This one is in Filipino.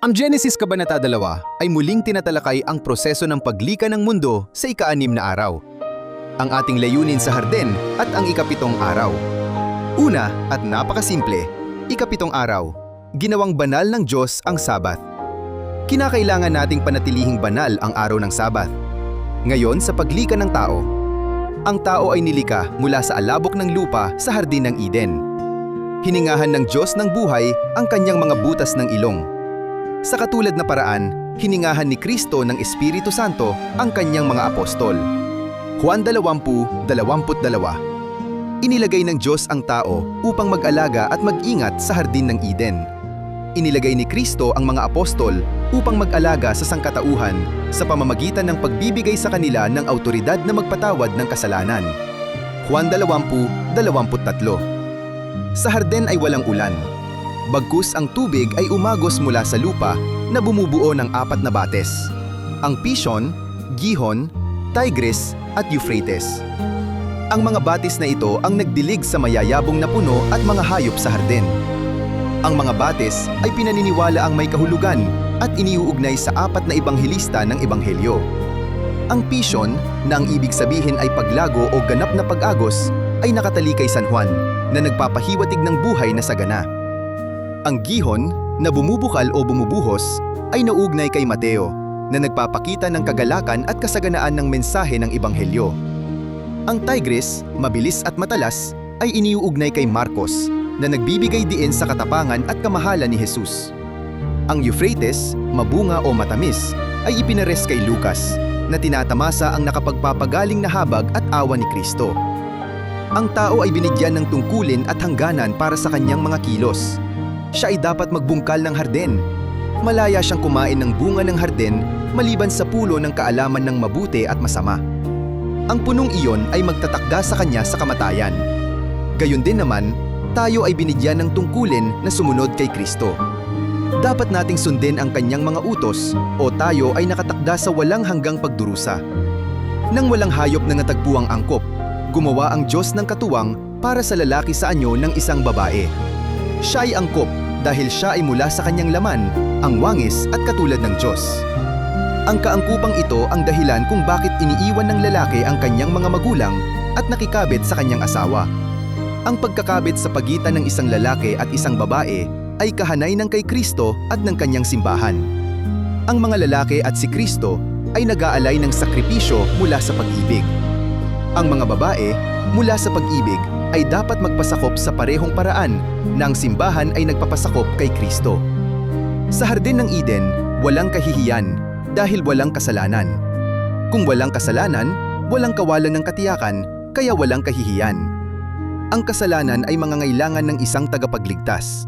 Ang Genesis Kabanata 2 ay muling tinatalakay ang proseso ng paglikha ng mundo sa ika-6 na araw. Ang ating layunin sa Harden at ang ika-7 araw. Una at napakasimple, ika-7 araw, ginawang banal ng Diyos ang Sabat. Kinakailangan nating panatilihing banal ang araw ng Sabat. Ngayon sa paglikha ng tao, ang tao ay nilikha mula sa alabok ng lupa sa Hardin ng Eden. Hiningahan ng Diyos ng buhay ang kanyang mga butas ng ilong. Sa katulad na paraan, hiningahan ni Kristo ng Espiritu Santo ang kanyang mga apostol. Juan 20:22. Inilagay ng Diyos ang tao upang mag-alaga at mag-ingat sa Hardin ng Eden. Inilagay ni Kristo ang mga apostol upang mag-alaga sa sangkatauhan sa pamamagitan ng pagbibigay sa kanila ng awtoridad na magpatawad ng kasalanan. Juan 20:23. Sa Harden ay walang ulan. Bagkus ang tubig ay umagos mula sa lupa na bumubuo ng 4 na bates. Ang Pishon, Gihon, Tigris at Euphrates. Ang mga batis na ito ang nagdilig sa mayayabong na puno at mga hayop sa Harden. Ang mga batis ay pinaniniwala ang may kahulugan at iniuugnay sa 4 na ebanghelista ng ebanghelyo. Ang Pishon, na ang ibig sabihin ay paglago o ganap na pag-agos, ay nakatali kay San Juan na nagpapahiwatig ng buhay na sagana. Ang Gihon, na bumubukal o bumubuhos, ay nauugnay kay Mateo, na nagpapakita ng kagalakan at kasaganaan ng mensahe ng ebanghelyo. Ang Tigris, mabilis at matalas, ay iniuugnay kay Marcos, na nagbibigay diin sa katapangan at kamahalan ni Jesus. Ang Euphrates, mabunga o matamis, ay ipinares kay Lucas, na tinatamasa ang nakapagpapagaling na habag at awa ni Kristo. Ang tao ay binigyan ng tungkulin at hangganan para sa kanyang mga kilos. Siya ay dapat magbungkal ng Harden. Malaya siyang kumain ng bunga ng Harden maliban sa pulo ng kaalaman ng mabuti at masama. Ang punong iyon ay magtatakda sa kanya sa kamatayan. Gayon din naman, tayo ay binigyan ng tungkulin na sumunod kay Kristo. Dapat nating sundin ang kanyang mga utos o tayo ay nakatakda sa walang hanggang pagdurusa. Nang walang hayop na natagpuang angkop, gumawa ang Diyos ng katuwang para sa lalaki sa anyo ng isang babae. Siya ay angkop dahil siya ay mula sa kanyang laman, ang wangis at katulad ng Diyos. Ang kaangkupang ito ang dahilan kung bakit iniiwan ng lalaki ang kanyang mga magulang at nakikabit sa kanyang asawa. Ang pagkakabit sa pagitan ng isang lalaki at isang babae ay kahanay ng kay Kristo at ng kanyang simbahan. Ang mga lalaki at si Kristo ay nag-aalay ng sakripisyo mula sa pag-ibig. Ang mga babae, mula sa pag-ibig, ay dapat magpasakop sa parehong paraan na ang simbahan ay nagpapasakop kay Kristo. Sa Hardin ng Eden, walang kahihiyan dahil walang kasalanan. Kung walang kasalanan, walang kawalan ng katiyakan, kaya walang kahihiyan. Ang kasalanan ay mangangailangan ng isang tagapagligtas.